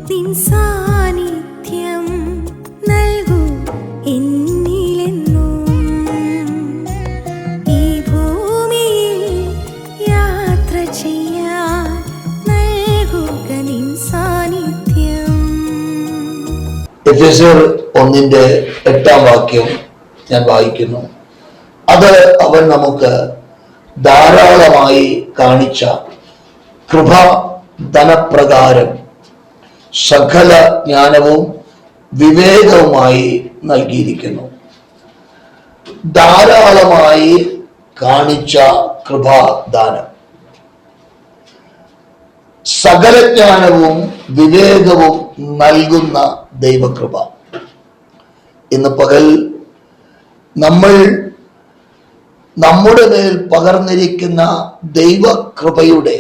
നിൻ സാന്നിധ്യം നൽകൂ എന്നിലെന്നും. ഈ ഭൂമിയിൽ യാത്ര ചെയ്യാൻ നൽകുക നിൻ സാന്നിധ്യം. എഫെസ്യർ 1:8 ഞാൻ വായിക്കുന്നു. അത് അവൻ നമുക്ക് ധാരാളമായി കാണിച്ച കൃപ ധനപ്രകാരം സകല ജ്ഞാനവും വിവേകവുമായി നൽകിയിരിക്കുന്നു. ധാരാളമായി കാണിച്ച കൃപാദാനം, സകല ജ്ഞാനവും വിവേകവും നൽകുന്ന ദൈവകൃപ. ഇന്ന് പകൽ നമ്മൾ നമ്മുടെ മേൽ പകർന്നിരിക്കുന്ന ദൈവകൃപയുടെ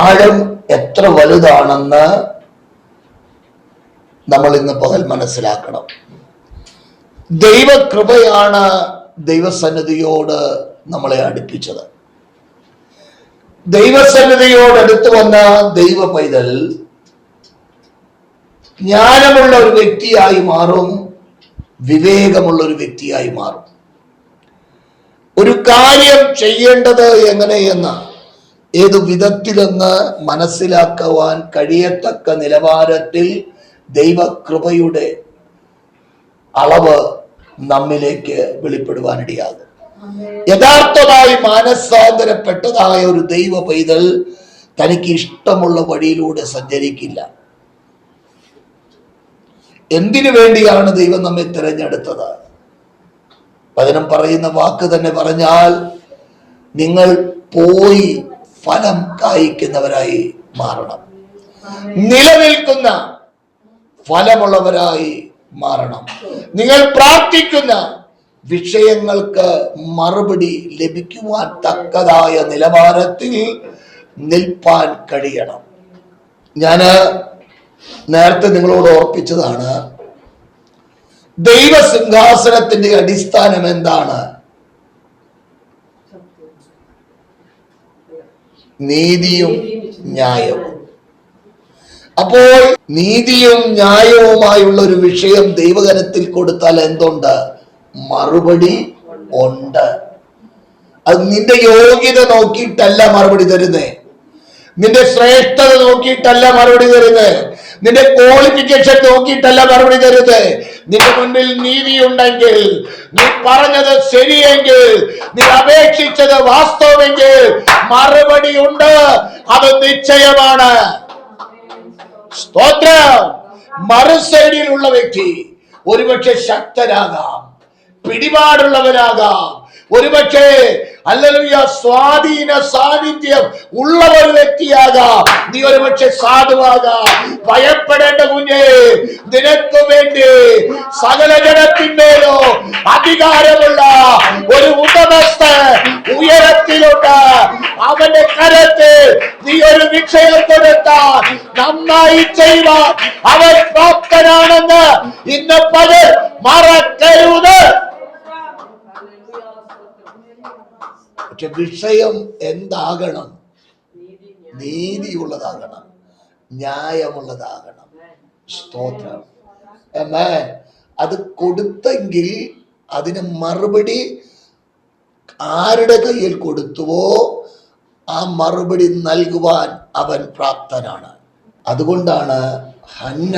ആഴം എത്ര വലുതാണെന്ന് നമ്മൾ ഇന്ന് പകൽ മനസ്സിലാക്കണം. ദൈവകൃപയാണ് ദൈവസന്നിധിയോട് നമ്മളെ അടുപ്പിച്ചത്. ദൈവസന്നിധിയോട് അടുത്തു വന്ന ദൈവ പൈതൽ ജ്ഞാനമുള്ള ഒരു വ്യക്തിയായി മാറും, വിവേകമുള്ള ഒരു വ്യക്തിയായി മാറും. ഒരു കാര്യം ചെയ്യേണ്ടത് എങ്ങനെയെന്ന് ഏതു വിധത്തിലെന്ന് മനസ്സിലാക്കുവാൻ കഴിയത്തക്ക നിലവാരത്തിൽ ദൈവകൃപയുടെ അളവ് നമ്മിലേക്ക് വെളിപ്പെടുവാനിടയാകും. യഥാർത്ഥമായി മാനസാന്തരപ്പെട്ടതായ ഒരു ദൈവ പൈതൽ തനിക്ക് ഇഷ്ടമുള്ള വഴിയിലൂടെ സഞ്ചരിക്കില്ല. എന്തിനു വേണ്ടിയാണ് ദൈവം നമ്മെ തിരഞ്ഞെടുത്തത്? വചനം പറയുന്ന വാക്ക് തന്നെ പറഞ്ഞാൽ, നിങ്ങൾ പോയി ഫലം കായ്ക്കുന്നവരായി മാറണം, നിലനിൽക്കുന്ന ഫലമുള്ളവരായി മാറണം. നിങ്ങൾ പ്രാർത്ഥിക്കുന്ന വിഷയങ്ങൾക്ക് മറുപടി ലഭിക്കുവാൻ തക്കതായ നിലവാരത്തിൽ നിൽപ്പാൻ കഴിയണം. ഞാന് നേരത്തെ നിങ്ങളോട് ഓർപ്പിച്ചതാണ്, ദൈവസിംഹാസനത്തിന്റെ അടിസ്ഥാനം എന്താണ്? നീതിയും ന്യായവും. അപ്പോൾ നീതിയും ന്യായവുമായുള്ള ഒരു വിഷയം ദൈവകരത്തിൽ കൊടുത്താൽ എന്തുണ്ട്? മറുപടി ഉണ്ട്. അത് നിന്റെ യോഗ്യത നോക്കിയിട്ടല്ല മറുപടി തരുന്നേ, നിന്റെ ശ്രേഷ്ഠത നോക്കിയിട്ടല്ല മറുപടി തരുന്നത്, നിന്റെ ക്വാളിഫിക്കേഷൻ നോക്കിയിട്ടല്ല മറുപടി തരുന്നത്. നിന്റെ മുൻപിൽ നീതി ഉണ്ടെങ്കിൽ, നീ പറഞ്ഞത് ശരിയെങ്കിൽ, നീ അപേക്ഷിച്ചത് വാസ്തവമെങ്കിൽ മറുപടി ഉണ്ട്. അത് നിശ്ചയമാണ്. സ്തോത്രം. മറുസൈഡിലുള്ള വ്യക്തി ഒരുപക്ഷെ ശക്തരാകാം, പിടിപാടുള്ളവരാകാം, ഒരുപക്ഷെ ഹല്ലേലൂയ സ്വാധീന സാന്നിധ്യം ഉള്ള ഒരു വ്യക്തിയാകാം. നീ ഒരുപക്ഷെ സാധുവാകാം. ഭയപ്പെടേണ്ട കുഞ്ഞേ, നിനക്ക് വേണ്ടി സകല ജനത്തിന്മേലോ അധികാരമുള്ള ഒരു ഉടമസ്ഥൻ ഉയരത്തിലുണ്ട്. അവന്റെ കരത്തിൽ നീ ഒരു വിഷയം കൊടുത്താൽ നന്നായി ചെയ്യുവാൻ അവൻ പ്രാപ്തനാണെന്ന് ഇന്ന് പകൽ മറക്കരുത്. പക്ഷെ വിഷയം എന്താകണം? നീതിയുള്ളതാകണം, ന്യായമുള്ളതാകണം. സ്തോത്രം. ആമേൻ. അത് കൊടുത്തെങ്കിൽ അതിന് മറുപടി ആരുടെ കയ്യിൽ കൊടുത്തുവോ ആ മറുപടി നൽകുവാൻ അവൻ പ്രാപ്തനാണ്. അതുകൊണ്ടാണ് ഹന്ന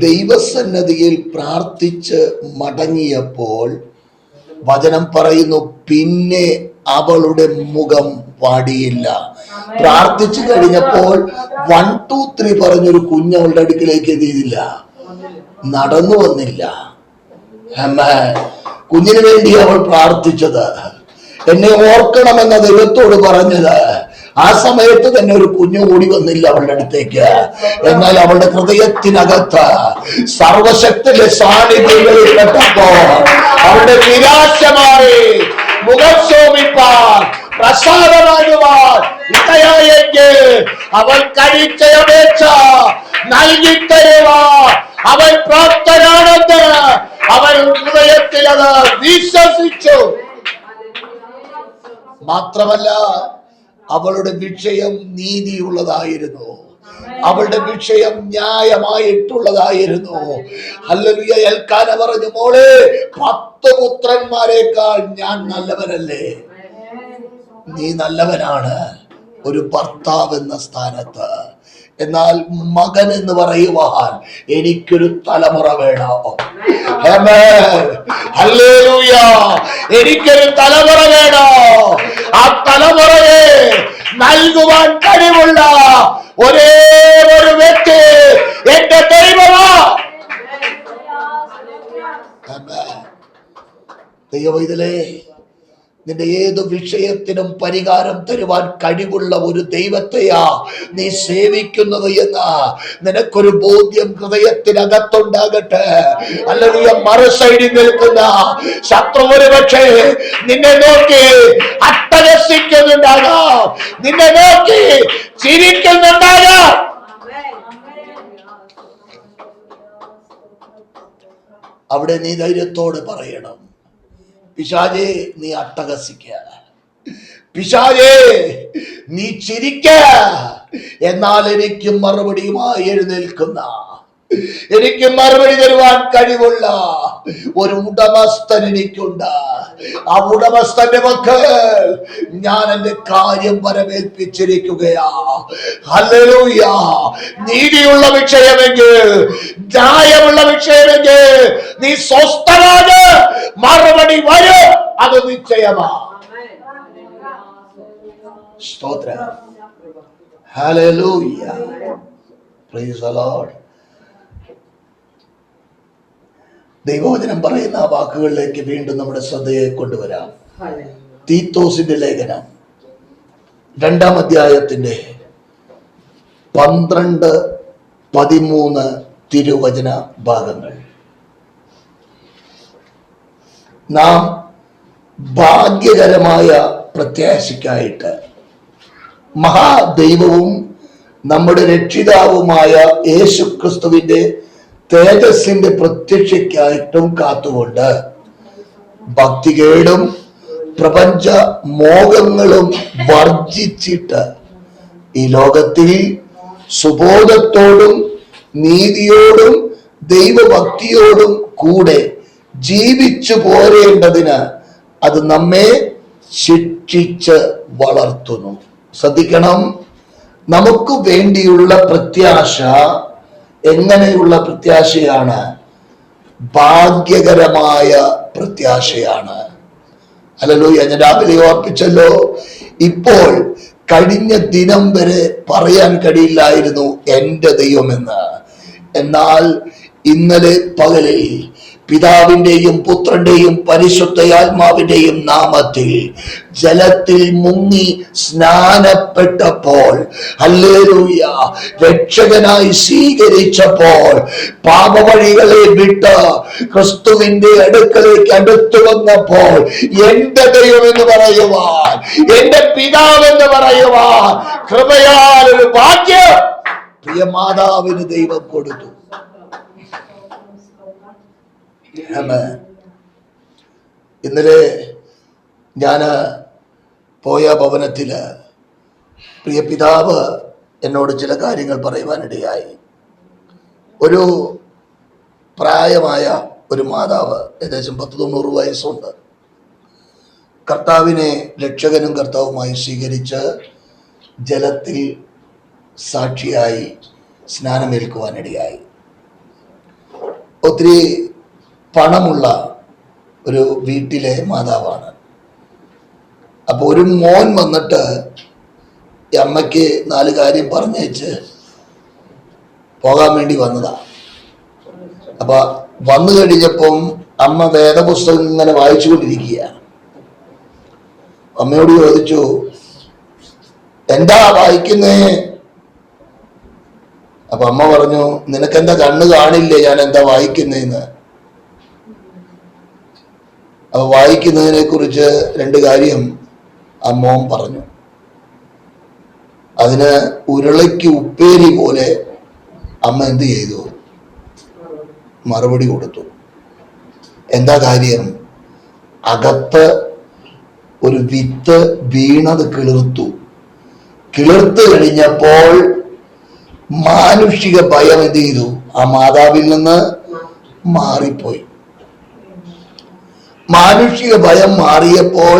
ദൈവസന്നിധിയിൽ പ്രാർത്ഥിച്ച് മടങ്ങിയപ്പോൾ വചനം പറയുന്നു, പിന്നെ അവളുടെ മുഖം വാടിയില്ല. പ്രാർത്ഥിച്ചു കഴിഞ്ഞപ്പോൾ 1 2 3 പറഞ്ഞൊരു കുഞ്ഞ് അവളുടെ അടുക്കിലേക്ക് എത്തിയില്ല, നടന്നു വന്നില്ല. കുഞ്ഞിന് വേണ്ടി അവൾ പ്രാർത്ഥിച്ചത്, എന്നെ ഓർക്കണമെന്ന ദൈവത്തോട് പറഞ്ഞത്. ആ സമയത്ത് തന്നെ ഒരു കുഞ്ഞു കൂടി വന്നില്ല അവളുടെ അടുത്തേക്ക്. എന്നാൽ അവളുടെ ഹൃദയത്തിനകത്ത് സർവശക്തിയുടെ സാന്നിധ്യങ്ങളിൽ പെട്ടപ്പോ അവളുടെ നിരാശമായി മുഖം ശോഭിപ്പാൻ പ്രസാദമാകുവാൻ ഇടയായെങ്കിൽ അവൾ കഴിച്ച അപേക്ഷ നൽകി തരുവാൻ അവൻ പ്രാപ്തനാണെന്ന് അവൻ ഹൃദയത്തിൽ അത് വിശ്വസിച്ചു. മാത്രമല്ല അവളുടെ വിഷയം നീതിയുള്ളതായിരുന്നു. അവളുടെ വിഷയം ന്യായമായിട്ടുള്ളതായിരുന്നു. ഹല്ലേലൂയ. എൽക്കാന പറഞ്ഞു, മോളെ 10 പുത്രന്മാരെക്കാൾ ഞാൻ നല്ലവനല്ലേ? നീ നല്ലവനാണ് ഒരു ഭർത്താവ് എന്ന സ്ഥാനത്ത്. എന്നാൽ മകൻ എന്ന് പറയുവാൻ എനിക്കൊരു തലമുറ വേണം. ഹല്ലേലൂയ. എനിക്കൊരു തലമുറ വേണം. ആ തലമുറയെ നൽകുവാൻ കഴിവുള്ള ഒരേ ഒരു വ്യക്തി എന്റെ ദൈവമാണ്. ദൈവമേ, നിന്റെ ഏത് വിഷയത്തിനും പരിഹാരം തരുവാൻ കഴിവുള്ള ഒരു ദൈവത്തെയാ നീ സേവിക്കുന്നത് എന്ന് നിനക്കൊരു ബോധ്യം ഹൃദയത്തിനകത്തുണ്ടാകട്ടെ. അല്ലെങ്കിൽ മറുസൈഡിൽ നിൽക്കുന്ന ശത്രു ഒരുപക്ഷേ നിന്നെ നോക്കി അട്ടഹസിക്കുന്നുണ്ടാകാം, നിന്നെ നോക്കി ചിരിക്കുന്നുണ്ടാകാം. അവിടെ നീ ധൈര്യത്തോട് പറയണം, പിശാചേ നീ അട്ടഹസിക്ക, പിശാചേ നീ ചിരിക്ക, എന്നാൽ എനിക്ക് മറുപടിയുമായി എഴുന്നേൽക്കുന്ന, എനിക്ക് മറുപടി തരുവാൻ കഴിവുള്ള ഒരു ഉടമസ്ഥൻ എനിക്കുണ്ട്. ആ ഉടമസ്ഥന്റെ മക്കൾ ഞാൻ എന്റെ കാര്യം വരവേൽപ്പിച്ചിരിക്കുകയാ. ഹല്ലേലൂയ. നീതിയുള്ള വിഷയമെങ്കിൽ, ന്യായമുള്ള വിഷയമെങ്കിൽ നീ സ്വസ്ഥനാണ്, മറുപടി വരും, അത് നിശ്ചയമാ. സ്തോത്രം. ഹല്ലേലൂയ. Praise the Lord. ദൈവവചനം പറയുന്ന ആ വാക്കുകളിലേക്ക് വീണ്ടും നമ്മുടെ ശ്രദ്ധയെ കൊണ്ടുവരാം. തീത്തോസിന്റെ ലേഖനം 2-ാം അധ്യായത്തിന്റെ 12-13 തിരുവചന ഭാഗങ്ങൾ. നാം ഭാഗ്യകരമായ പ്രത്യാശയ്ക്കായിട്ട് മഹാദൈവവും നമ്മുടെ രക്ഷിതാവുമായ യേശുക്രിസ്തുവിന്റെ തേജസ്സിന്റെ പ്രത്യക്ഷയ്ക്കായിട്ടും കാത്തുകൊണ്ട് ഭക്തികേടും പ്രപഞ്ച മോഹങ്ങളും വർജിച്ചിട്ട് ഈ ലോകത്തിൽ സുബോധത്തോടും നീതിയോടും ദൈവഭക്തിയോടും കൂടെ ജീവിച്ചു പോരേണ്ടതിന് അത് നമ്മെ ശിക്ഷിച്ച് വളർത്തുന്നു. ശ്രദ്ധിക്കണം, നമുക്ക് വേണ്ടിയുള്ള പ്രത്യാശ എങ്ങനെയുള്ള പ്രത്യാശയാണ്? ഭാഗ്യകരമായ പ്രത്യാശയാണ്. ഹല്ലേലൂയ. ഞാൻ രാവിലെ ഓർപ്പിച്ചല്ലോ, ഇപ്പോൾ കഴിഞ്ഞ ദിനം വരെ പറയാൻ കഴിയില്ലായിരുന്നു എന്റെ ദൈവമെന്ന്. എന്നാൽ ഇന്നലെ പകലിൽ പിതാവിന്റെയും പുത്രന്റെയും പരിശുദ്ധയാത്മാവിന്റെയും നാമത്തിൽ ജലത്തിൽ മുങ്ങി സ്നാനപ്പെട്ടപ്പോൾ, ഹല്ലേലൂയ, രക്ഷകനായി സ്വീകരിച്ചപ്പോൾ, പാപവഴികളെ വിട്ട് ക്രിസ്തുവിന്റെ അടുക്കലേക്ക് അടുത്തു വന്നപ്പോൾ എന്റെ ദൈവം എന്ന് പറയുവാൻ, എന്റെ പിതാവെന്ന് പറയുവാൻ കൃപയാൽ ഒരു ഭാഗ്യം പ്രിയ മാതാവിന് ദൈവം കൊടുത്തു. ഇന്നലെ ഞാൻ പോയ ഭവനത്തില് പ്രിയ പിതാവ് എന്നോട് ചില കാര്യങ്ങൾ പറയുവാനിടയായി. ഒരു പ്രായമായ ഒരു മാതാവ്, ഏകദേശം 10-90 വയസ്സുണ്ട്. കർത്താവിനെ രക്ഷകനും കർത്താവുമായി സ്വീകരിച്ച് ജലത്തിൽ സാക്ഷിയായി സ്നാനമേൽക്കുവാനിടയായി. ഒത്തിരി പണമുള്ള ഒരു വീട്ടിലെ മാതാവാണ്. അപ്പൊ ഒരു മോൻ വന്നിട്ട് ഈ അമ്മയ്ക്ക് 4 കാര്യം പറഞ്ഞേച്ച് പോകാൻ വേണ്ടി വന്നതാ. അപ്പൊ വന്നു കഴിഞ്ഞപ്പം അമ്മ വേദപുസ്തകം ഇങ്ങനെ വായിച്ചുകൊണ്ടിരിക്കുകയാണ്. അമ്മയോട് ചോദിച്ചു, എന്താ വായിക്കുന്നേ? അപ്പൊ അമ്മ പറഞ്ഞു, നിനക്കെന്താ കണ്ണ് കാണില്ലേ ഞാൻ എന്താ വായിക്കുന്നേന്ന്? അപ്പൊ വായിക്കുന്നതിനെ കുറിച്ച് 2 കാര്യം അമ്മോൻ പറഞ്ഞു. അതിന് ഉരുളയ്ക്ക് ഉപ്പേരി പോലെ അമ്മ എന്ത് ചെയ്തു? മറുപടി കൊടുത്തു. എന്താ കാര്യം? അകത്ത് ഒരു വിത്ത് വീണത് കിളിർത്തു. കിളിർത്ത് കഴിഞ്ഞപ്പോൾ മാനുഷിക ഭയം എന്ത് ചെയ്തു? ആ മാതാവിൽ നിന്ന് മാറിപ്പോയി. മാനുഷിക ഭയം മാറിയപ്പോൾ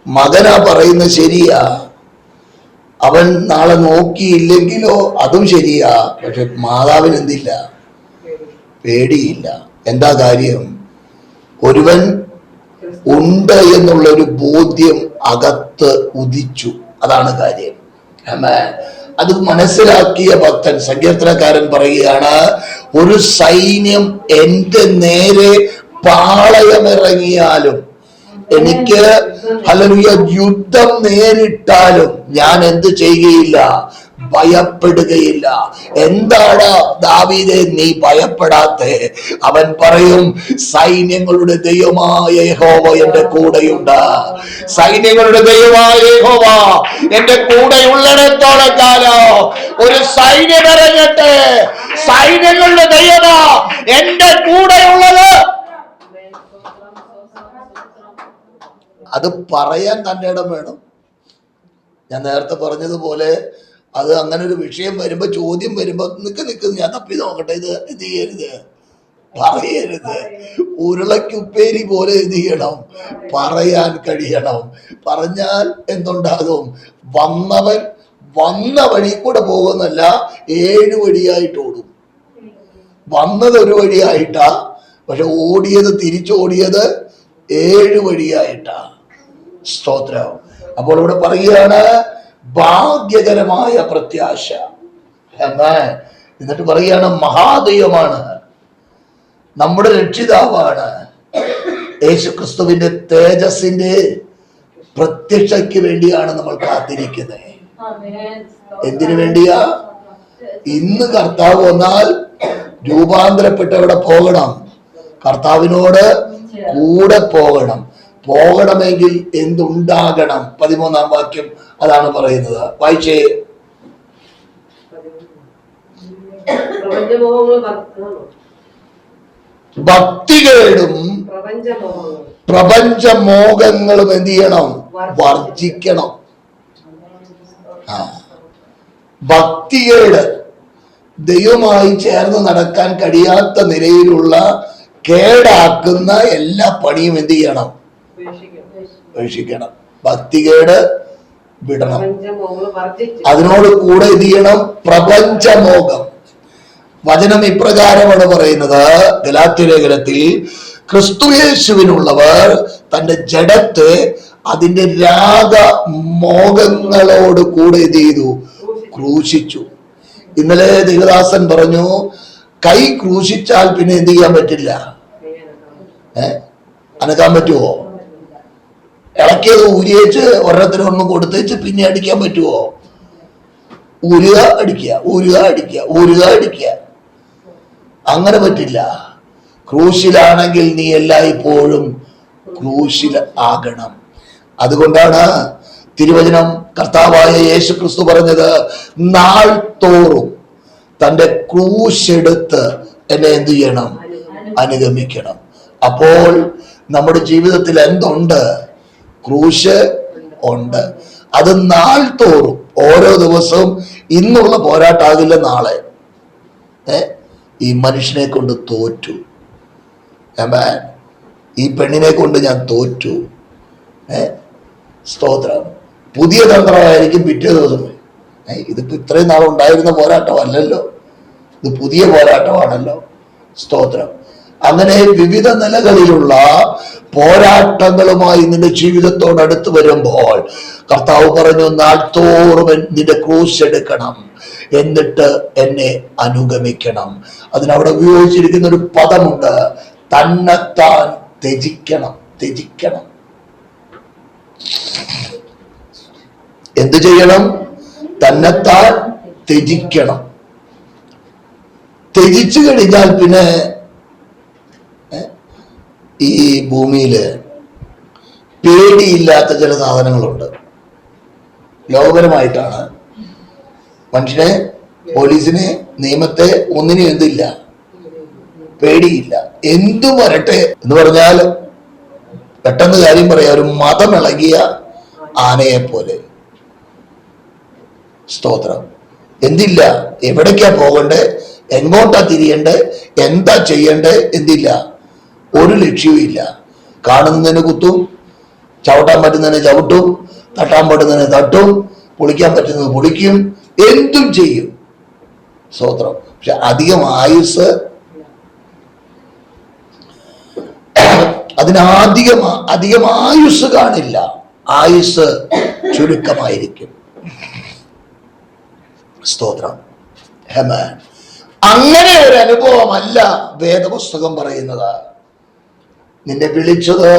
മകനാ പറയുന്നത് ശരിയാ, അവൻ നാളെ നോക്കിയില്ലെങ്കിലോ അതും ശരിയാ. പക്ഷെ മാതാവിന് എന്തില്ല? പേടിയില്ല. എന്താ കാര്യം? ഒരുവൻ ഉണ്ട് എന്നുള്ളൊരു ബോധ്യം അകത്ത് ഉദിച്ചു. അതാണ് കാര്യം. അത് മനസ്സിലാക്കിയ ഭക്തൻ, സങ്കീർത്തനക്കാരൻ പറയുകയാണ്, ഒരു സൈന്യം എന്റെ നേരെ പാളയമിറങ്ങിയാലും, എനിക്ക് ഹല്ലേലൂയ യുദ്ധം നേരിട്ടാലും ഞാൻ എന്ത് ചെയ്യുകയില്ല? ഭയപ്പെടുകയില്ല. എന്താണ് ദാവീദേ നീ ഭയപ്പെടാത്തെ? അവൻ പറയും, സൈന്യങ്ങളുടെ ദൈവമായ യഹോവ എന്റെ കൂടെയുണ്ട്. സൈന്യങ്ങളുടെ ദൈവമായ യഹോവ എന്റെ കൂടെയുള്ളിടത്തോളം കാലം ഒരു സൈന്യം ഇറങ്ങട്ടെ, സൈന്യങ്ങളുടെ ദൈവമാ എന്റെ കൂടെയുള്ളത്. അത് പറയാൻ തന്റെ ഇടം വേണം. ഞാൻ നേരത്തെ പറഞ്ഞതുപോലെ അത് അങ്ങനെ ഒരു വിഷയം വരുമ്പോ, ചോദ്യം വരുമ്പോ നിക്ക് ഞാൻ തപ്പി നോക്കട്ടെ, ഇത് എന്ത് ചെയ്യരുത്, പറയരുത്. ഉരുളക്കുപ്പേരി പോലെ എന്ത് ചെയ്യണം? പറയാൻ കഴിയണം. പറഞ്ഞാൽ എന്തുണ്ടാകും? വന്നവൻ വന്ന വഴി കൂടെ പോകുന്നല്ല, 7 വഴിയായിട്ട് ഓടും. വന്നത് ഒരു വഴിയായിട്ടാ, പക്ഷെ ഓടിയത്, തിരിച്ചോടിയത് 7 വഴിയായിട്ടാ. സ്തോത്രം. അപ്പോൾ ഇവിടെ പറയുകയാണ് ഭാഗ്യകരമായ പ്രത്യാശ. എന്നിട്ട് പറയുകയാണ് മഹാദൈവമാണ്, നമ്മുടെ രക്ഷിതാവാണ്. യേശുക്രിസ്തുവിന്റെ തേജസ്സിന്റെ പ്രത്യക്ഷയ്ക്ക് വേണ്ടിയാണ് നമ്മൾ കാത്തിരിക്കുന്നത്. എന്തിനു വേണ്ടിയാ? ഇന്ന് കർത്താവ് വന്നാൽ രൂപാന്തരപ്പെട്ടവിടെ പോകണം, കർത്താവിനോട് കൂടെ പോകണം. പോകണമെങ്കിൽ എന്തുണ്ടാകണം? 13-ാം വാക്യം അതാണ് പറയുന്നത്. വായിച്ചേ. ഭക്തികേടും പ്രപഞ്ചമോഹങ്ങളും എന്ത് ചെയ്യണം? വർജിക്കണം. ഭക്തികേട്, ദൈവമായി ചേർന്ന് നടക്കാൻ കഴിയാത്ത നിലയിലുള്ള കേടാക്കുന്ന എല്ലാ പണിയും എന്ത് ചെയ്യണം? ഉപേക്ഷിക്കണം. ഭക്തികേട് വിടണം. അതിനോട് കൂടെ എന്ത് ചെയ്യണം? പ്രപഞ്ചമോഹം. വചനം ഇപ്രകാരമാണ് പറയുന്നത് ഗലാത്യലേഖനത്തിൽ, ക്രിസ്തുയേശുവിനുള്ളവർ തന്റെ ജഡത്തെ അതിന്റെ രാഗമോഹങ്ങളോട് കൂടെ എന്ത് ചെയ്തു? ക്രൂശിച്ചു. ഇന്നലെ ദേവദാസൻ പറഞ്ഞു, കൈ ക്രൂശിച്ചാൽ പിന്നെ എന്ത് ചെയ്യാൻ പറ്റില്ല? അനക്കാൻ പറ്റുമോ? ഇളക്കിയത് ഊരിയേച്ച് ഒരെണ്ണത്തിനൊന്നും കൊടുത്തേച്ച് പിന്നെ അടിക്കാൻ പറ്റുമോ? ഊരുക അടിക്കുക, ഊരുക അടിക്കുക, ഊരുക അടിക്കുക. അങ്ങനെ പറ്റില്ല. ക്രൂശിലാണെങ്കിൽ നീ എല്ലായ്പ്പോഴും ക്രൂശിൽ ആകണം. അതുകൊണ്ടാണ് തിരുവചനം കർത്താവായ യേശു ക്രിസ്തു പറഞ്ഞത്, നാൾ തോറും തന്റെ ക്രൂശെടുത്ത് എന്നെ എന്ത് ചെയ്യണം? അനുഗമിക്കണം. അപ്പോൾ നമ്മുടെ ജീവിതത്തിൽ എന്തുണ്ട്? ക്രൂശ് ഉണ്ട്. അത് നാൾ തോറും, ഓരോ ദിവസവും. ഇന്നുള്ള പോരാട്ടാകില്ല നാളെ. ഈ മനുഷ്യനെ കൊണ്ട് തോറ്റു, ഈ പെണ്ണിനെ കൊണ്ട് ഞാൻ തോറ്റു. സ്തോത്രം. പുതിയ തന്ത്രമായിരിക്കും പിറ്റേ ദിവസം. ഇതിപ്പോ ഇത്രയും നാൾ ഉണ്ടായിരുന്ന പോരാട്ടമല്ലല്ലോ, ഇത് പുതിയ പോരാട്ടമാണല്ലോ. സ്തോത്രം. അങ്ങനെ വിവിധ നിലകളിലുള്ള പോരാട്ടങ്ങളുമായി നിന്റെ ജീവിതത്തോടടുത്ത് വരുമ്പോൾ കർത്താവ് പറഞ്ഞു, നാൾത്തോറും നിന്റെ ക്രൂശ് എടുക്കണം, എന്നിട്ട് എന്നെ അനുഗമിക്കണം. അതിനവിടെ ഉപയോഗിച്ചിരിക്കുന്ന ഒരു പദമുണ്ട്, തന്നെത്താൻ ത്യജിക്കണം. ത്യജിക്കണം. എന്തു ചെയ്യണം? തന്നെത്താൻ ത്യജിക്കണം. ത്യജിച്ചു കഴിഞ്ഞാൽ പിന്നെ ഈ ഭൂമിയില് പേടിയില്ലാത്ത ചില സാധനങ്ങളുണ്ട്. ലോകപരമായിട്ടാണ്. മനുഷ്യനെ, പോലീസിനെ, നിയമത്തെ, ഒന്നിനും എന്തില്ല? പേടിയില്ല. എന്തു വരട്ടെ എന്ന് പറഞ്ഞാൽ പെട്ടെന്ന് കാര്യം പറയാം, ഒരു മതമിളകിയ ആനയെ പോലെ. സ്തോത്രം. എന്തില്ല, എവിടേക്കാ പോകണ്ടേ, എങ്ങോട്ടാ തിരിയണ്ടേ, എന്താ ചെയ്യണ്ടേ, എന്തില്ല, ഒരു ലക്ഷ്യവും ഇല്ല. കാണുന്നതിന് കുത്തും, ചവിട്ടാൻ പറ്റുന്നതിന് ചവിട്ടും, തട്ടാൻ പറ്റുന്നതിന് തട്ടും, പൊളിക്കാൻ പറ്റുന്നത് പൊളിക്കും, എന്തും ചെയ്യും. സ്തോത്രം. പക്ഷെ അധികം ആയുസ്, അധികം ആയുസ് കാണില്ല, ആയുസ് ചുരുക്കമായിരിക്കും. സ്തോത്രം. ഹെമാൻ. അങ്ങനെ ഒരു അനുഭവമല്ല വേദപുസ്തകം പറയുന്നത്. നിന്നെ വിളിച്ചത്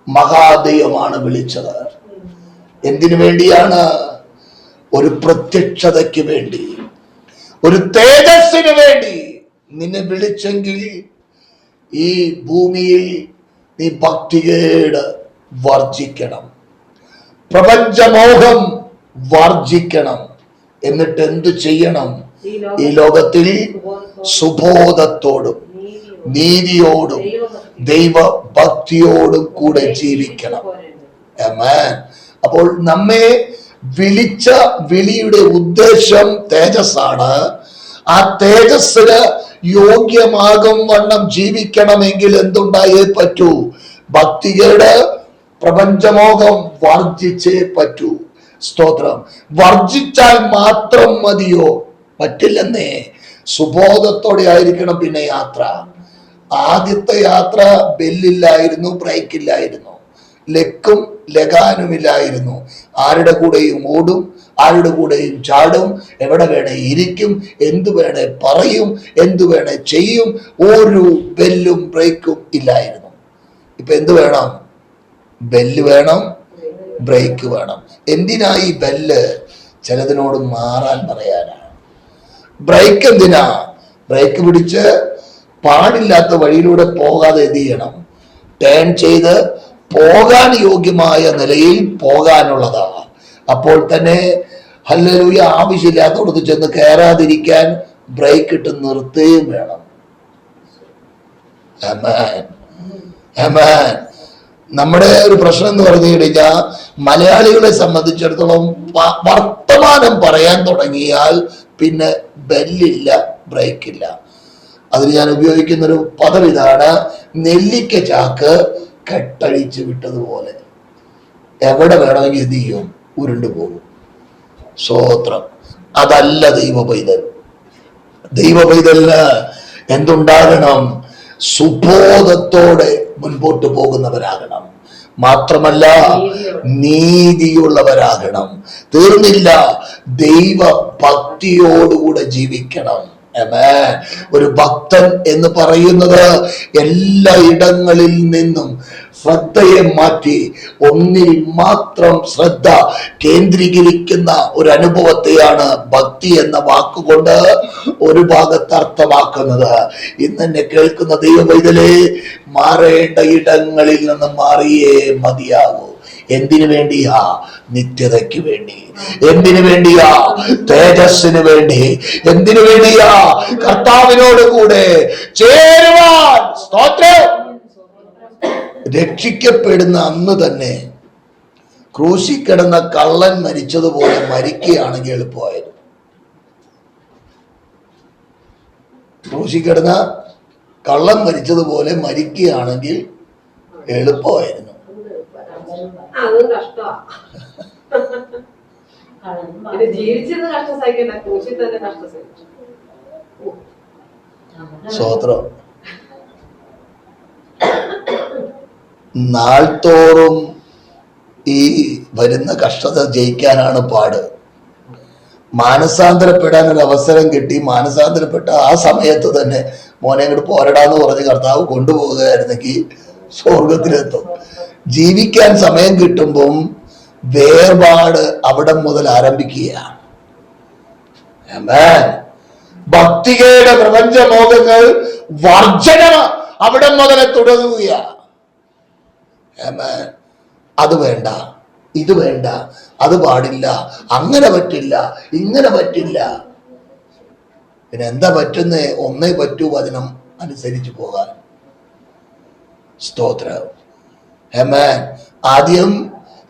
മഹാദൈവമാണ് വിളിച്ചത്. എന്തിനു വേണ്ടിയാണ്? ഒരു പ്രത്യക്ഷതയ്ക്ക് വേണ്ടി, ഒരു തേജസ്സിന് വേണ്ടി നിന്നെ വിളിച്ചെങ്കിൽ ഈ ഭൂമിയിൽ നീ ഭക്തികേട് വർജിക്കണം, പ്രപഞ്ചമോഹം വർജിക്കണം. എന്നിട്ട് എന്തു ചെയ്യണം? ഈ ലോകത്തിൽ സുബോധത്തോടും നീതിയോടും ദൈവഭക്തിയോടും കൂടെ ജീവിക്കണം. ആമേൻ. അപ്പോൾ നമ്മെ വിളിച്ച വിളിയുടെ ഉദ്ദേശം തേജസ്സാണ്. ആ തേജസ്സിന് യോഗ്യമാകും വണ്ണം ജീവിക്കണമെങ്കിൽ എന്തുണ്ടായേ പറ്റൂ? ഭക്തിയുടെ പ്രപഞ്ചമോഹം വർജിച്ചേ പറ്റൂ. സ്തോത്രം. വർജിച്ചാൽ മാത്രം മതിയോ? പറ്റില്ലെന്നേ. സുബോധത്തോടെ ആയിരിക്കണം പിന്നെ യാത്ര. ആദ്യത്തെ യാത്ര ബെല്ലില്ലായിരുന്നു, ബ്രേക്കില്ലായിരുന്നു, ലക്കും ലഗാനുമില്ലായിരുന്നു. ആരുടെ കൂടെയും ഓടും, ആരുടെ കൂടെയും ചാടും, എവിടെ വേണേ ഇരിക്കും, എന്തു വേണേ പറയും, എന്തു വേണേ ചെയ്യും. ഒരു ബെല്ലും ബ്രേക്കും ഇല്ലായിരുന്നു. ഇപ്പൊ എന്ത് വേണം? ബെല്ല് വേണം, ബ്രേക്ക് വേണം. എന്തിനാ ഈ ബെല്ല്? ചിലതിനോട് മാറാൻ പറയാനാണ്. ബ്രേക്ക് എന്തിനാ? ബ്രേക്ക് പിടിച്ച് പാടില്ലാത്ത വഴിയിലൂടെ പോകാതെ എന്ത് ചെയ്യണം? ടേൺ ചെയ്ത് പോകാൻ യോഗ്യമായ നിലയിൽ പോകാനുള്ളതാണ്. അപ്പോൾ തന്നെ ഹല്ലേലൂയ, ആവശ്യമില്ലാത്തടത്ത് ചെന്ന് കയറാതിരിക്കാൻ ബ്രേക്ക് ഇട്ട് നിർത്തുകയും വേണം. ആമേൻ, ആമേൻ. നമ്മുടെ ഒരു പ്രശ്നം എന്ന് പറഞ്ഞു കഴിഞ്ഞാൽ, മലയാളികളെ സംബന്ധിച്ചിടത്തോളം വർത്തമാനം പറയാൻ തുടങ്ങിയാൽ പിന്നെ ബെല്ലില്ല, ബ്രേക്കില്ല. അതിന് ഞാൻ ഉപയോഗിക്കുന്നൊരു പദം ഇതാണ്: നെല്ലിക്ക ചാക്ക് കെട്ടഴിച്ച് വിട്ടതുപോലെ എവിടെ വേണമെങ്കിൽ എന്ത് ചെയ്യും? ഉരുണ്ടു പോകും. സ്തോത്രം. അതല്ല ദൈവ പൈതൽ. ദൈവ പൈതലിന് എന്തുണ്ടാകണം? സുബോധത്തോടെ മുൻപോട്ട് പോകുന്നവരാകണം. മാത്രമല്ല നീതിയുള്ളവരാകണം. തീർന്നില്ല, ദൈവ ഭക്തിയോടുകൂടെ ജീവിക്കണം. ഒരു ഭക്തൻ എന്ന് പറയുന്നത് എല്ലാ ഇടങ്ങളിൽ നിന്നും ശ്രദ്ധയെ മാറ്റി ഒന്നിൽ മാത്രം ശ്രദ്ധ കേന്ദ്രീകരിക്കുന്ന ഒരു അനുഭവത്തെയാണ് ഭക്തി എന്ന വാക്കുകൊണ്ട് ഒരു ഭാഗത്ത് അർത്ഥമാക്കുന്നത്. ഇന്ന് എന്നെ കേൾക്കുന്ന ദൈവവൈതലേ, മാറേണ്ട ഇടങ്ങളിൽ നിന്ന് മാറിയേ മതിയാകൂ. എന്തിനു വേണ്ടിയാ? നിത്യതയ്ക്ക് വേണ്ടി. എന്തിനു വേണ്ടിയാ? തേജസ്സിന് വേണ്ടി. എന്തിനു വേണ്ടിയാ? കർത്താവിനോട് കൂടെ ചേരുവാൻ. സ്തോത്രം. രക്ഷിക്കപ്പെടുന്ന അന്ന് തന്നെ ക്രൂശിൽ കിടന്ന കള്ളൻ മരിച്ചതുപോലെ മരിക്കുകയാണെങ്കിൽ എളുപ്പമായിരുന്നു. ക്രൂശിൽ കിടന്ന കള്ളൻ മരിച്ചതുപോലെ മരിക്കുകയാണെങ്കിൽ എളുപ്പമായിരുന്നു. സ്തോത്രം. നാൾത്തോറും ഈ വരുന്ന കഷ്ടത ജയിക്കാനാണ് പാട്. മാനസാന്തരപ്പെടാൻ ഒരു അവസരം കിട്ടി, മാനസാന്തരപ്പെട്ട ആ സമയത്ത് തന്നെ മോനെ ഇങ്ങോട്ട് പോരടാന്ന് പറഞ്ഞ് കർത്താവ് കൊണ്ടുപോകുകയായിരുന്നെങ്കിൽ സ്വർഗത്തിലെത്തും. ജീവിക്കാൻ സമയം കിട്ടുമ്പം വേർപാട് അവിടെ മുതൽ ആരംഭിക്കുകയാണ്. ഭക്തികയുടെ പ്രപഞ്ചമോഹങ്ങൾ വർജന അവിടെ മുതൽ തുടങ്ങുകയാണ്. അത് വേണ്ട, ഇത് വേണ്ട, അത് പാടില്ല, അങ്ങനെ പറ്റില്ല, ഇങ്ങനെ പറ്റില്ല. പിന്നെ എന്താ പറ്റുന്നേ? ഒന്നേ പറ്റൂ, വചനം അനുസരിച്ച് പോകാൻ. സ്തോത്രം. ഹെമാൻ. ആദ്യം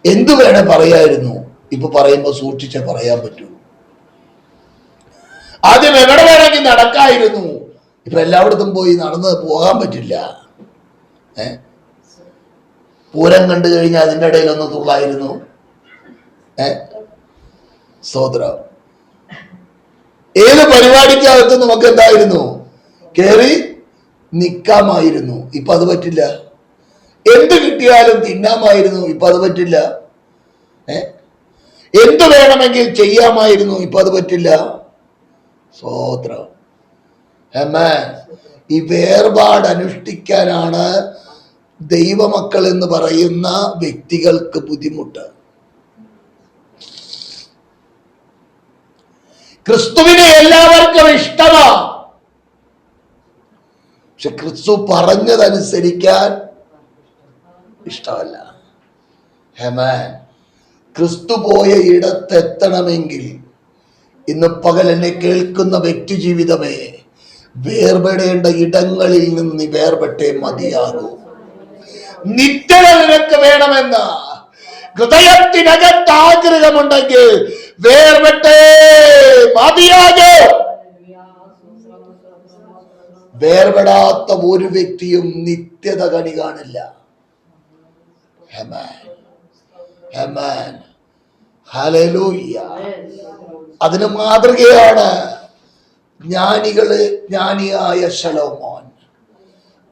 എന്തു വേണേ പറയായിരുന്നു, ഇപ്പൊ പറയുമ്പോ സൂക്ഷിച്ചേ പറയാൻ പറ്റൂ. ആദ്യം എവിടെ വേണമെങ്കിൽ നടക്കായിരുന്നു. ഇപ്പൊ എല്ലായിടത്തും പോയി നടന്ന് പോകാൻ പറ്റില്ല. പൂരം കണ്ടു കഴിഞ്ഞാൽ അതിൻ്റെ ഇടയിൽ ഒന്ന് തുള്ളായിരുന്നു. സ്തോത്രം. ഏത് പരിപാടിക്കകത്ത് നമുക്ക് എന്തായിരുന്നു? കേറി നിക്കാമായിരുന്നു. ഇപ്പൊ അത് പറ്റില്ല. എന്ത് കിട്ടിയാലും തിന്നാമായിരുന്നു. ഇപ്പൊ അത് പറ്റില്ല. എന്ത് വേണമെങ്കിൽ ചെയ്യാമായിരുന്നു. ഇപ്പൊ അത് പറ്റില്ല. സ്തോത്രം. ഈ വേർപാട് അനുഷ്ഠിക്കാനാണ് ദൈവമക്കൾ എന്ന് പറയുന്ന വ്യക്തികൾക്ക് ബുദ്ധിമുട്ട്. ക്രിസ്തുവിനെ എല്ലാവർക്കും ഇഷ്ടമാ. പക്ഷെ ക്രിസ്തു പറഞ്ഞതനുസരിക്കാൻ ഇഷ്ടമല്ല. ഹെമാൻ, ക്രിസ്തു പോയ ഇടത്തെത്തണമെങ്കിൽ ഇന്ന് പകൽ എന്നെ കേൾക്കുന്ന വ്യക്തി ജീവിതമേ, വേർപെടേണ്ട ഇടങ്ങളിൽ നിന്ന് നീ വേർപെട്ടേ മതിയാകൂ. നിത്യത നിനക്ക് വേണമെന്ന ഹൃദയത്തിനകത്ത് ആഗ്രഹമുണ്ടെങ്കിൽ വേർപെട്ടേ മതിയാകൂ. വേർപെടാത്ത ഒരു വ്യക്തിയും നിത്യത കണി കാണില്ല. ഹല്ലേലൂയ. അതിന് മാതൃകയാണ് ജ്ഞാനിയായ ശലോമോൻ.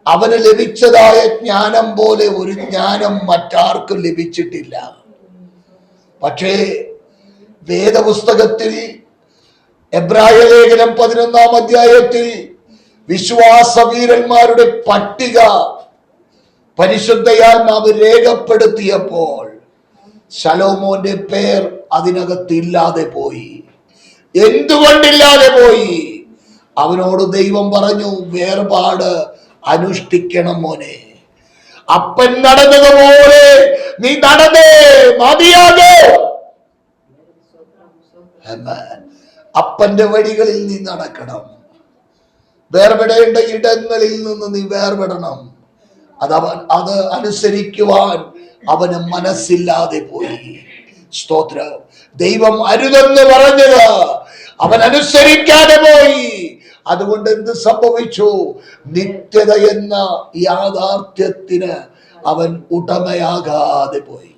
അവന് ലഭിച്ചതായ ജ്ഞാനം പോലെ ഒരു ജ്ഞാനം മറ്റാർക്കും ലഭിച്ചിട്ടില്ല. പക്ഷേ വേദപുസ്തകത്തിൽ എബ്രായ ലേഖനം 11-ാം അധ്യായത്തിൽ വിശ്വാസവീരന്മാരുടെ പട്ടിക പരിശുദ്ധയാത്മാവ് രേഖപ്പെടുത്തിയപ്പോൾ ശലോമോന്റെ പേർ അതിനകത്ത് ഇല്ലാതെ പോയി. എന്തുകൊണ്ടില്ലാതെ പോയി? അവനോട് ദൈവം പറഞ്ഞു, വേർപാട് അനുഷ്ഠിക്കണം മോനെ. അപ്പൻ നടന്നതുപോലെ നീ നടന്നേ മതിയാകൂ. അപ്പന്റെ വഴികളിൽ നീ നടക്കണം. വേർപെടേണ്ട ഇടങ്ങളിൽ നിന്ന് നീ വേർപെടണം. അത് അനുസരിക്കുവാൻ അവന് മനസ്സില്ലാതെ പോയി. സ്തോത്രം. ദൈവം അരുതെന്ന് പറഞ്ഞത് അവൻ അനുസരിക്കാതെ പോയി. അതുകൊണ്ട് എന്ത് സംഭവിച്ചു? നിത്യത എന്ന യാഥാർത്ഥ്യത്തിന് അവൻ ഉടമയാകാതെ പോയി.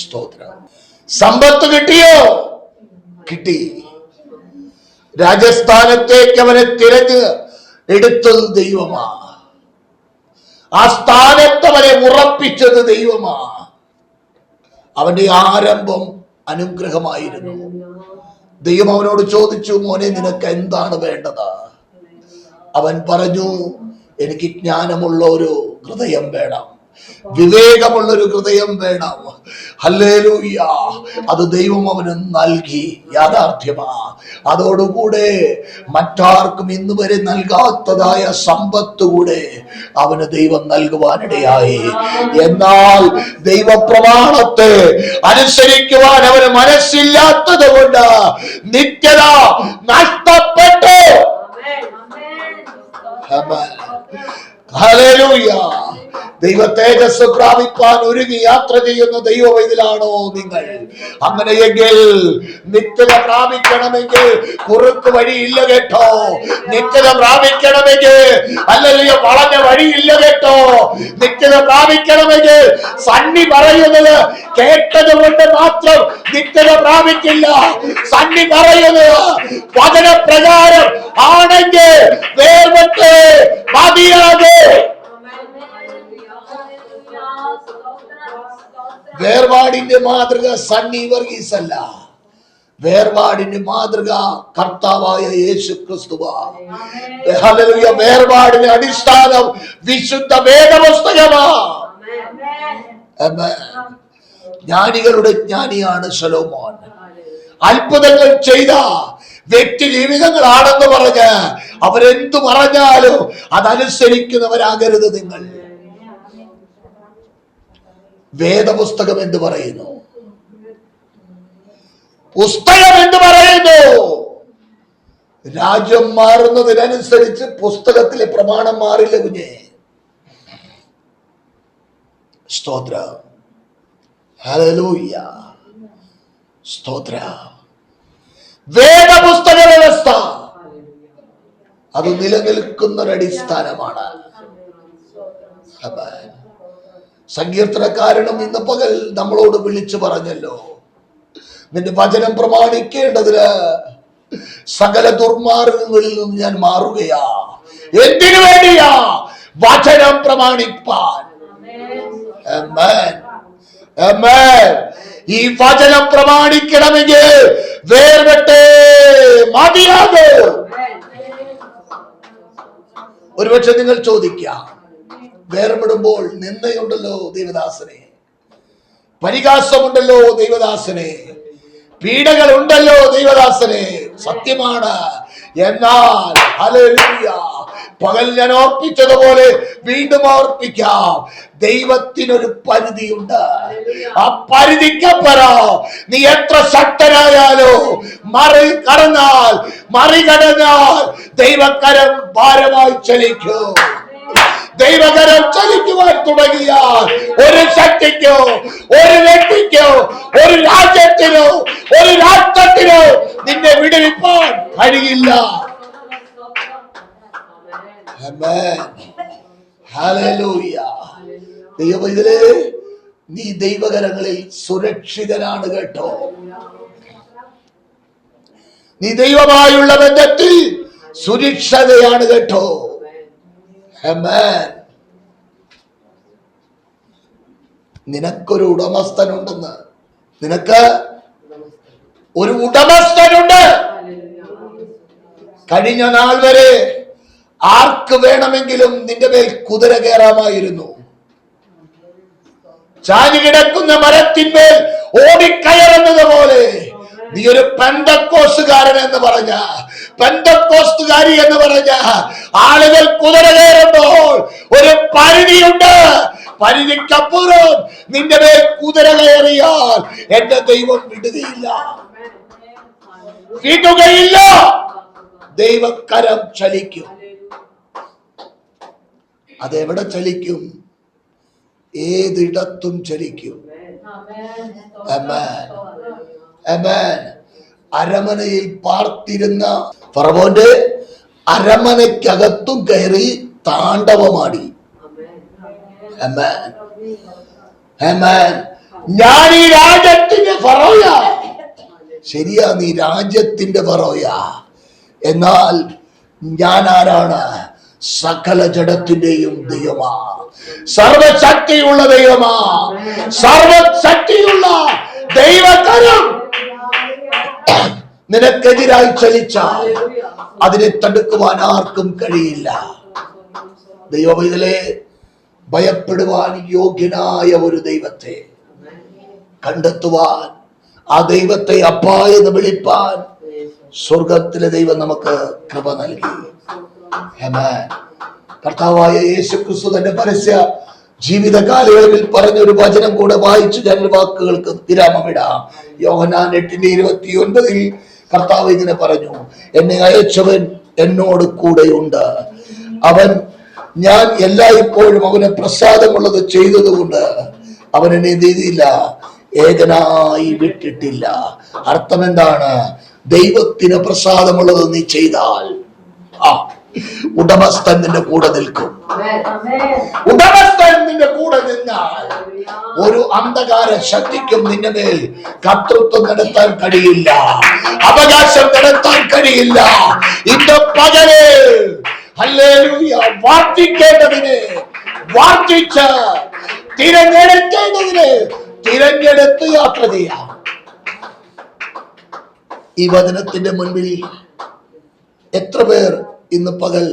സ്തോത്രം. സമ്പത്ത് കിട്ടിയോ? കിട്ടി. രാജസ്ഥാനത്തേക്ക് അവനെ തിരഞ്ഞ് എടുത്തത് ദൈവമാ. ആ സ്ഥാനത്ത് അവനെ ഉറപ്പിച്ചത് ദൈവമാ. അവന്റെ ആരംഭം അനുഗ്രഹമായിരുന്നു. ദൈവം അവനോട് ചോദിച്ചു, മോനെ നിനക്ക് എന്താണ് വേണ്ടത്? അവൻ പറഞ്ഞു, എനിക്ക് ജ്ഞാനമുള്ള ഒരു ഹൃദയം വേണം, വിവേകമുള്ളൊരു ഹൃദയം വേണം. ഹല്ലേലൂയ. അത് ദൈവം അവന് നൽകി. യാഥാർത്ഥ്യമാ. അതോടുകൂടെ മറ്റാർക്കും ഇന്ന് വരെ നൽകാത്തതായ സമ്പത്ത് കൂടെ അവന് ദൈവം നൽകുവാനിടയായി. എന്നാൽ ദൈവപ്രമാണത്തെ അനുസരിക്കുവാൻ അവന് മനസ്സില്ലാത്തത് കൊണ്ട് നിത്യത നഷ്ടപ്പെട്ടു. ഹല്ലേലൂയ. ദൈവ തേജസ് പ്രാപിപ്പാൻ ഒരുങ്ങി യാത്ര ചെയ്യുന്ന ദൈവവൈതലാണോ നിങ്ങൾ? അങ്ങനെയെങ്കിൽ നിത്യത പ്രാപിക്കണമെങ്കിൽ കുറുക്ക് വഴിയില്ല കേട്ടോ. നിത്യത പ്രാപിക്കണമെങ്കിൽ അല്ലെങ്കിൽ വളഞ്ഞ വഴിയില്ല കേട്ടോ. നിത്യത പ്രാപിക്കണമെങ്കിൽ സണ്ണി പറയുന്നത് കേട്ടത് കൊണ്ട് മാത്രം നിത്യത പ്രാപിക്കില്ല. സണ്ണി പറയുന്നത് വചനപ്രകാരം ആണെങ്കിൽ വേർപെട്ട് മതിയാകെ. വേർപാടിന്റെ മാതൃക സണ്ണി വർഗീസ് അല്ല. വേർപാടിന്റെ മാതൃക കർത്താവായ യേശു ക്രിസ്തുവാ. ഹല്ലേലൂയ. വേർപാടിന്റെ അടിസ്ഥാനം വിശുദ്ധ വേദപുസ്തകമാ. ജ്ഞാനികളുടെ ജ്ഞാനിയാണ് ശലോമോൻ. അത്ഭുതങ്ങൾ ചെയ്ത വ്യക്തി ജീവിതങ്ങളാണെന്ന് പറഞ്ഞ് അവരെന്തു പറഞ്ഞാലും അതനുസരിക്കുന്നവരാകരുത് നിങ്ങൾ. വേദപുസ്തകം എന്ത് പറയുന്നു? പുസ്തകം എന്ത് പറയുന്നു? രാജ്യം മാറുന്നതിനനുസരിച്ച് പുസ്തകത്തിലെ പ്രമാണം മാറില്ല കുഞ്ഞെ. സ്തോത്രം. ഹല്ലേലൂയ. സ്തോത്രം. വേദപുസ്തകങ്ങളുടെ അത് നിലനിൽക്കുന്നൊരടിസ്ഥാനമാണ്. സങ്കീർത്തനക്കാരനും ഇന്ന് പകൽ നമ്മളോട് വിളിച്ചു പറഞ്ഞല്ലോ, നിന്റെ വചനം പ്രമാണിക്കേണ്ടതിന് സകല ദുർമാർഗങ്ങളിൽ നിന്ന് ഞാൻ മാറുകയാ. എന്തിനു വേണ്ടിയാ? വചനം പ്രമാണിപ്പാൻ. ഈ വചനം പ്രമാണിക്കണമെങ്കിൽ വേർപെട്ടേ മതിയാകൂ. ഒരുപക്ഷെ നിങ്ങൾ ചോദിക്കാം, വേർപെടുമ്പോൾ നിന്ദയുണ്ടല്ലോ ദൈവദാസനെ, പരിഹാസമുണ്ടല്ലോ ദൈവദാസനെ, പീഡകൾ ഉണ്ടല്ലോ ദൈവദാസനെ. സത്യമാണ്. എന്നാൽ ഹല്ലേലൂയ, പകൽ ഞാൻ ഓർപ്പിച്ചതുപോലെ വീണ്ടും ഓർപ്പിക്കാം, ദൈവത്തിനൊരു പരിധിയുണ്ട്. ആ പരിധിക്കപ്പുറം നീ എത്ര ശക്തനായാലോ മറികടന്നാൽ ദൈവകരം ഭാരമായി ചലിക്കും. ദൈവകരം ചലിക്കുവാൻ തുടങ്ങിയാൽ ഒരു ശക്തിക്കോ, ഒരു വ്യക്തിക്കോ, ഒരു രാജ്യത്തിനോ, ഒരു രാഷ്ട്രത്തിനോ നിന്നെ വിടുവിപ്പാൻ കഴിയില്ല. ഹല്ലേലൂയ. ദൈവമേ, നീ ദൈവകരങ്ങളിൽ സുരക്ഷിതനാണ് കേട്ടോ. നീ ദൈവമായുള്ള ബന്ധത്തിൽ സുരക്ഷിതയാണ് കേട്ടോ. നിനക്കൊരു ഉടമസ്ഥനുണ്ടെന്ന്, നിനക്ക് ഒരു ഉടമസ്ഥനുണ്ട്. കഴിഞ്ഞ നാൾ വരെ ആർക്ക് വേണമെങ്കിലും നിന്റെ മേൽ കുതിര കയറാമായിരുന്നു. ചാഞ്ഞു കിടക്കുന്ന മരത്തിന്മേൽ ഓടിക്കയറുന്നത് പോലെ നീ ഒരു പെന്തക്കോസ്തുകാരൻ എന്ന് പറഞ്ഞ, പെന്തക്കോസ്തുകാരി എന്ന് പറഞ്ഞ ആളുകൾ കുതിര കയറുമ്പോൾ ഒരു പരിധിയുണ്ട്. പരിധിക്കപ്പുറം നിന്റെ മേൽ കുതിര കയറിയാൽ എന്റെ ദൈവം വിടുകയില്ല. ദൈവകരം ചലിക്കും. അതെവിടെ ചലിക്കും? ഏതിടത്തും ചലിക്കും. അരമനയിൽ പാർത്തിരുന്ന ഫറവോന്റെ അരമനയ്ക്കകത്തും കയറി താണ്ഡവമാടി. ഞാൻ ഈ രാജ്യത്തിന്റെ ഫറോയാ. ശരിയാ, നീ രാജ്യത്തിന്റെ ഫറോയാ. എന്നാൽ ഞാൻ ആരാണ്? സകല ജഡത്തിന്റെയും ദൈവമാ, സർവശക്തിയുള്ള ദൈവമാ. സർവശക്തിയുള്ള ദൈവകരം നിനക്കെതിരായി ചലിച്ചാൽ അതിനെ തടുക്കുവാൻ ആർക്കും കഴിയില്ല. ദൈവമേ, ഭയപ്പെടുവാൻ യോഗ്യനായ ഒരു ദൈവത്തെ കണ്ടെത്തുവാൻ, ആ ദൈവത്തെ അപ്പാ എന്ന് വിളിപ്പാൻ സ്വർഗത്തിലെ ദൈവം നമുക്ക് കൃപ നൽകി. കർത്താവായ യേശുക്രിസ്തു തന്റെ പരസ്യ ജീവിത കാലയളവിൽ പറഞ്ഞൊരു വചനം കൂടെ വായിച്ചു ഞാൻ വാക്കുകൾക്ക് വിരാമമിടാം. യോഹന്നാൻ 8:29 കർത്താവ് ഇങ്ങനെ പറഞ്ഞു, എന്നെ അയച്ചവൻ എന്നോട് കൂടെയുണ്ട്. ഞാൻ എല്ലായ്പ്പോഴും അവനെ പ്രസാദമുള്ളത് ചെയ്തതുകൊണ്ട് അവൻ എന്നെ എന്ത് ചെയ്തില്ല? ഏകനായി വിട്ടിട്ടില്ല. അർത്ഥം എന്താണ്? ദൈവത്തിന് പ്രസാദമുള്ളത് നീ ചെയ്താൽ ഉടമസ്ഥൻ നിന്റെ കൂടെ നിൽക്കും. ഉടമസ്ഥൻ നിന്റെ കൂടെ നിന്നാൽ ഒരു അന്ധകാര ശക്തിക്കും നിന്റെ മേൽ കർത്തൃത്വം നടത്താൻ കഴിയില്ല, അവകാശം നടത്താൻ കഴിയില്ല. ഇന്ന് പകല് ഹല്ലേലൂയ വാർത്തിക്കേണ്ടതിന് വാർത്തിച്ച് തിരഞ്ഞെടുക്കേണ്ടതിന് തിരഞ്ഞെടുത്ത് യാത്ര ചെയ്യാം. ഈ വചനത്തിന്റെ മുൻപിൽ എത്ര പേർ ഇന്ന് പകൽ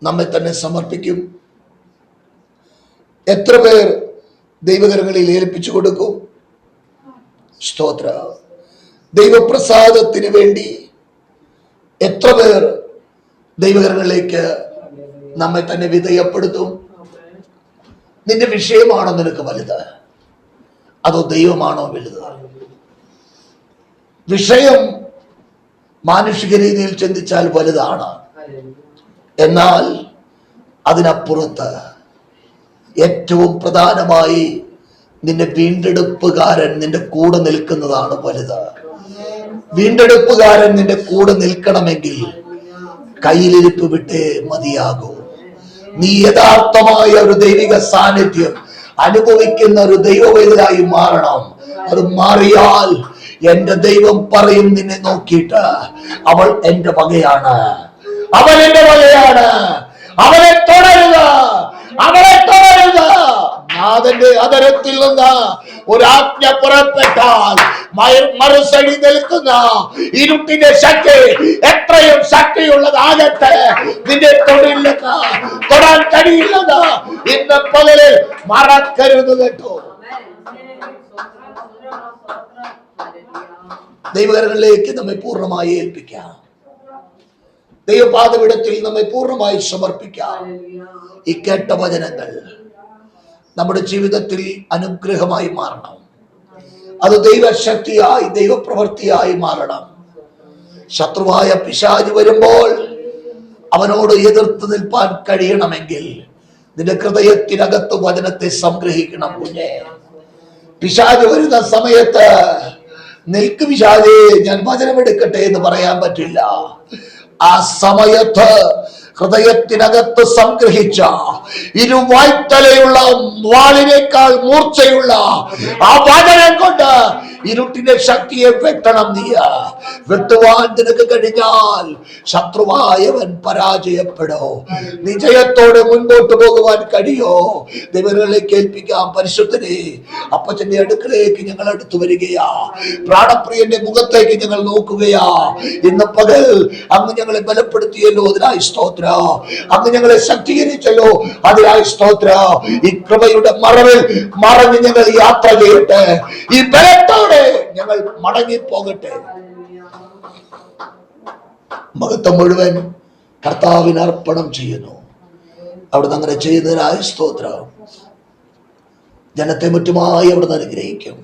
നമ്മെ തന്നെ സമർപ്പിക്കും? എത്ര പേർ ദൈവകരങ്ങളിൽ ഏൽപ്പിച്ചു കൊടുക്കും? സ്തോത്ര. ദൈവപ്രസാദത്തിന് വേണ്ടി എത്ര പേർ ദൈവകരങ്ങളിലേക്ക് നമ്മെ തന്നെ വിധേയപ്പെടുത്തും? നിന്റെ വിഷയമാണോ നിനക്ക് വലുത്, അതോ ദൈവമാണോ വലുത്? വിഷയം മാനുഷിക രീതിയിൽ ചിന്തിച്ചാൽ വലുതാണ്. എന്നാൽ അതിനപ്പുറത്ത് ഏറ്റവും പ്രധാനമായി നിന്റെ വീണ്ടെടുപ്പുകാരൻ നിന്റെ കൂടെ നിൽക്കുന്നതാണ് വലുത്. വീണ്ടെടുപ്പുകാരൻ നിന്റെ കൂടെ നിൽക്കണമെങ്കിൽ കയ്യിലിരിപ്പ് വിട്ടേ മതിയാകൂ. നീ യഥാർത്ഥമായ ഒരു ദൈവിക സാന്നിധ്യം അനുഭവിക്കുന്ന ഒരു ദൈവവേദനായി മാറണം. അത് മാറിയാൽ എന്റെ ദൈവം പറയും നിന്നെ നോക്കിയിട്ട്, അവൾ എന്റെ വകയാണ്, അവൻ എന്റെ വകയാണ്, അവനെ തുടരുക, അവളെ തുടരുക. നാഥന്റെ അതരത്തിൽ നിന്ന് ഒരാജ്ഞ പുറപ്പെട്ടാൽ മറുസൈഡി നിൽക്കുന്ന ഇരുട്ടിന്റെ ശക്തി എത്രയും ശക്തിയുള്ളതാകട്ടെ, നിന്റെ തൊഴിലേക്ക് തൊടാൻ കഴിയില്ലെന്ന് ഇന്ന് പകലിൽ മറക്കരുത് കേട്ടോ. ദൈവകരങ്ങളിലേക്ക് നമ്മെ പൂർണ്ണമായി ഏൽപ്പിക്കാം. ദൈവപാദപീഠത്തിൽ നമ്മെ പൂർണ്ണമായി സമർപ്പിക്കാം. ഈ കേട്ട വചനങ്ങൾ നമ്മുടെ ജീവിതത്തിൽ അനുഗ്രഹമായി മാറണം. അത് ദൈവശക്തിയായി ദൈവപ്രവൃത്തിയായി മാറണം. ശത്രുവായ പിശാച് വരുമ്പോൾ അവനോട് എതിർത്ത് നിൽപ്പാൻ കഴിയണമെങ്കിൽ നിന്റെ ഹൃദയത്തിനകത്ത് വചനത്തെ സംഗ്രഹിക്കണം. കുഞ്ഞെ, പിശാച് വരുന്ന സമയത്ത് നിൽക്ക് പിശാചേ, ഞാൻ വചനമെടുക്കട്ടെ എന്ന് പറയാൻ പറ്റില്ല. ആ സമയത്ത് ഹൃദയത്തിനകത്ത് സംഗ്രഹിച്ച ഇരുവായ്ത്തലയുള്ള വാളിനേക്കാൾ മൂർച്ചയുള്ള ആ വചനം കൊണ്ട് ഇരുട്ടിന്റെ ശക്തിയെ വെട്ടണം. നീ വെട്ടുവാൻ നിനക്ക് കഴിഞ്ഞാൽ ശത്രുവായവൻ പരാജയപ്പെടോ. നിജയത്തോടെ മുൻപോട്ട് പോകുവാൻ കഴിയോ? ദൈവങ്ങളിലേക്ക് ഏൽപ്പിക്കാം. പരിശുദ്ധനെ, അപ്പച്ചന്റെ അടുക്കലേക്ക് ഞങ്ങൾ അടുത്തു വരികയാ. പ്രാണപ്രിയന്റെ മുഖത്തേക്ക് ഞങ്ങൾ നോക്കുകയാ. ഇന്ന് പകൽ അങ്ങ് ഞങ്ങളെ ബലപ്പെടുത്തിയല്ലോ, അതിനായി സ്തോത്ര. അങ്ങ് ഞങ്ങളെ ശക്തീകരിച്ചല്ലോ, അതിനായി സ്തോത്ര. ഈ കൃപയുടെ മറവിൽ മറഞ്ഞ് ഞങ്ങൾ യാത്ര ചെയ്യട്ടെ. ഈ ബലത്തോടെ ഞങ്ങൾ മടങ്ങി പോകട്ടെ. മഹത്വം മുഴുവൻ കർത്താവിന് അർപ്പണം ചെയ്യുന്നു. അവിടുന്ന് അങ്ങനെ ചെയ്യുന്നതിനായി സ്തോത്രം. ജനത്തെ മറ്റുമായി അവിടുന്ന് അനുഗ്രഹിക്കും.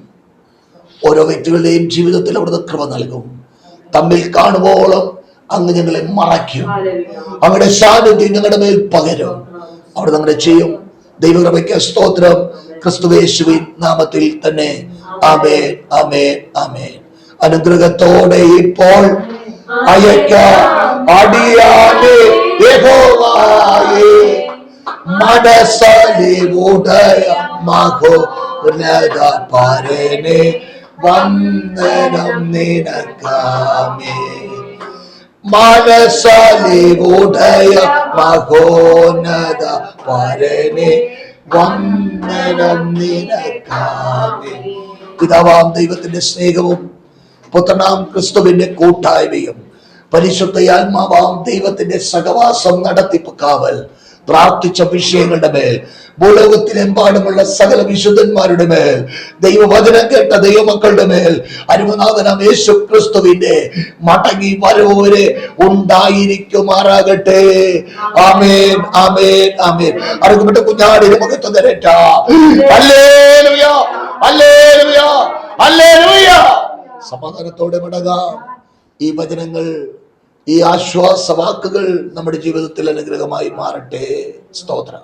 ഓരോ വ്യക്തികളുടെയും ജീവിതത്തിൽ അവിടുന്ന് കൃപ നൽകും. തമ്മിൽ കാണുവോളം അങ്ങ് ഞങ്ങളെ മറയ്ക്കും. അങ്ങയുടെ സാന്നിധ്യം ഞങ്ങളുടെ മേൽ പകരും. അവിടുന്ന് അങ്ങനെ ചെയ്യും. ദൈവകൃപയ്ക്ക് സ്തോത്രം. ക്രിസ്തുയേശുവിൻ നാമത്തിൽ തന്നെ ആമേൻ, ആമേൻ, ആമേൻ. അനുഗ്രഹത്തോടെ ഇപ്പോൾ അയക്ക അടിയാനെ യഹോവയെ മനസ്സലി ഉദയ മഹോന്നത പരനെ വന്ദനം നിനക്കാമേ. മനസ്സലി ഉദയ മഹോന്നത പരനെ വന്ദനം നിനക്കാമേ. പിതാവാം ദൈവത്തിന്റെ സ്നേഹവും പുത്രനാം ക്രിസ്തുവിന്റെ കൂട്ടായ്മയും പരിശുദ്ധയാത്മാവാം ദൈവത്തിന്റെ സഹവാസം നടത്തിപ്പ് കാവൽ പ്രാർത്ഥിച്ച വിഷയങ്ങളുടെ മേൽ ഭൂലോകത്തിലെമ്പാടുമുള്ള സകല വിശുദ്ധന്മാരുടെ മേൽ ദൈവവചനം കേട്ട ദൈവമക്കളുടെ മേൽ അരുമനാഥനാം യേശു ക്രിസ്തുവിന്റെ മടങ്ങി വരവ് വരെ ഉണ്ടായിരിക്കുമാറാകട്ടെ. ആമേൻ, ആമേൻ, ആമേൻ. അറിയപ്പെട്ട കുഞ്ഞാടിന് മുഖത്ത് തരട്ടാ. Hallelujah, hallelujah, hallelujah. സമാധാനത്തോടെ മടങ്ങാം. ഈ വചനങ്ങൾ, ഈ ആശ്വാസവാക്കുകൾ നമ്മുടെ ജീവിതത്തിൽ അനുഗ്രഹമായി മാറട്ടെ. സ്തോത്രം.